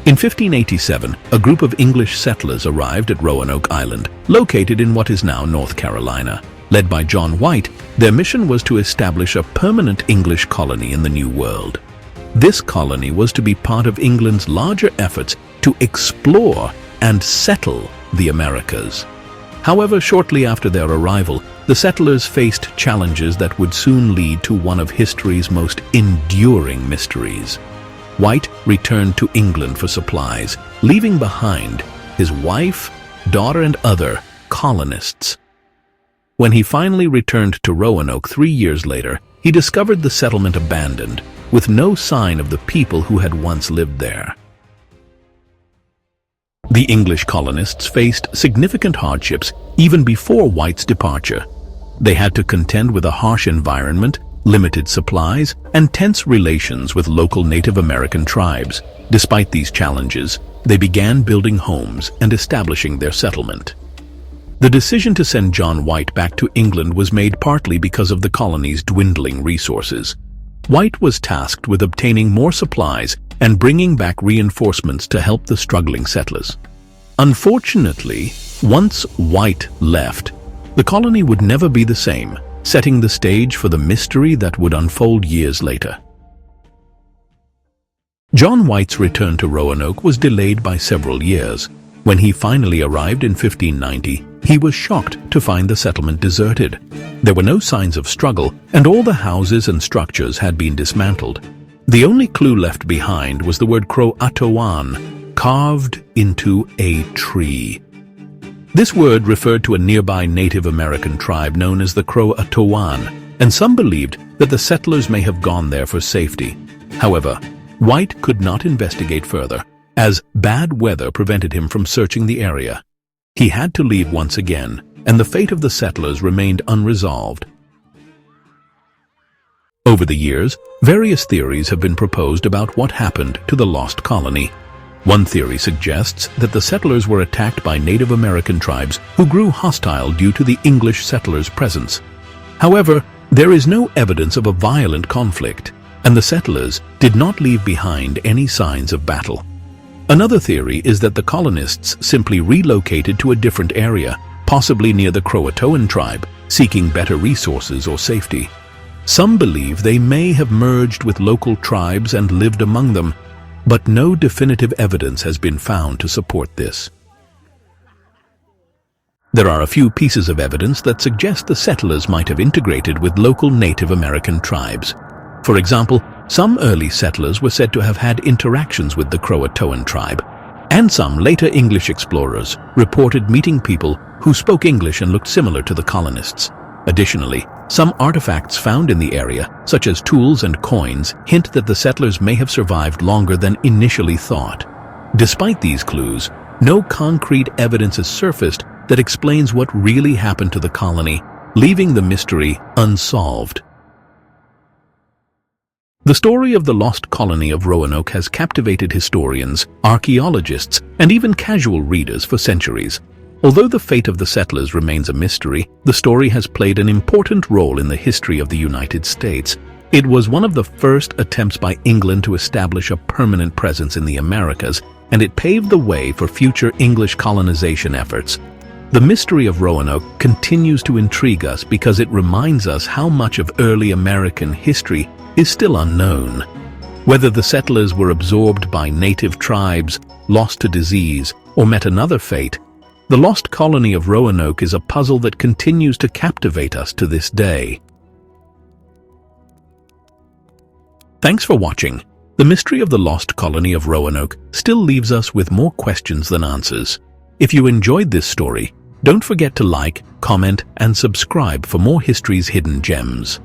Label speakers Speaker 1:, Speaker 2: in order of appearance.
Speaker 1: In 1587, a group of English settlers arrived at Roanoke Island, located in what is now North Carolina. Led by John White, their mission was to establish a permanent English colony in the New World. This colony was to be part of England's larger efforts to explore and settle the Americas. However, shortly after their arrival, the settlers faced challenges that would soon lead to one of history's most enduring mysteries. White returned to England for supplies, leaving behind his wife, daughter, and other colonists. When he finally returned to Roanoke 3 years later, he discovered the settlement abandoned, with no sign of the people who had once lived there. The English colonists faced significant hardships even before White's departure. They had to contend with a harsh environment, limited supplies, and tense relations with local Native American tribes. Despite these challenges, they began building homes and establishing their settlement. The decision to send John White back to England was made partly because of the colony's dwindling resources. White was tasked with obtaining more supplies and bringing back reinforcements to help the struggling settlers. Unfortunately, once White left, the colony would never be the same, setting the stage for the mystery that would unfold years later. John White's return to Roanoke was delayed by several years. When he finally arrived in 1590, he was shocked to find the settlement deserted. There were no signs of struggle, and all the houses and structures had been dismantled. The only clue left behind was the word Croatoan, carved into a tree. This word referred to a nearby Native American tribe known as the Croatoan, and some believed that the settlers may have gone there for safety. However, White could not investigate further, as bad weather prevented him from searching the area. He had to leave once again, and the fate of the settlers remained unresolved. Over the years, various theories have been proposed about what happened to the lost colony. One theory suggests that the settlers were attacked by Native American tribes who grew hostile due to the English settlers' presence. However, there is no evidence of a violent conflict, and the settlers did not leave behind any signs of battle. Another theory is that the colonists simply relocated to a different area, possibly near the Croatoan tribe, seeking better resources or safety. Some believe they may have merged with local tribes and lived among them, but no definitive evidence has been found to support this. There are a few pieces of evidence that suggest the settlers might have integrated with local Native American tribes. For example, some early settlers were said to have had interactions with the Croatoan tribe, and some later English explorers reported meeting people who spoke English and looked similar to the colonists. Additionally, some artifacts found in the area, such as tools and coins, hint that the settlers may have survived longer than initially thought. Despite these clues, no concrete evidence has surfaced that explains what really happened to the colony, leaving the mystery unsolved. The story of the Lost Colony of Roanoke has captivated historians, archaeologists, and even casual readers for centuries. Although the fate of the settlers remains a mystery, the story has played an important role in the history of the United States. It was one of the first attempts by England to establish a permanent presence in the Americas, and it paved the way for future English colonization efforts. The mystery of Roanoke continues to intrigue us because it reminds us how much of early American history is still unknown. Whether the settlers were absorbed by native tribes, lost to disease, or met another fate, the Lost Colony of Roanoke is a puzzle that continues to captivate us to this day. Thanks for watching. The mystery of the Lost Colony of Roanoke still leaves us with more questions than answers. If you enjoyed this story, don't forget to like, comment, and subscribe for more history's hidden gems.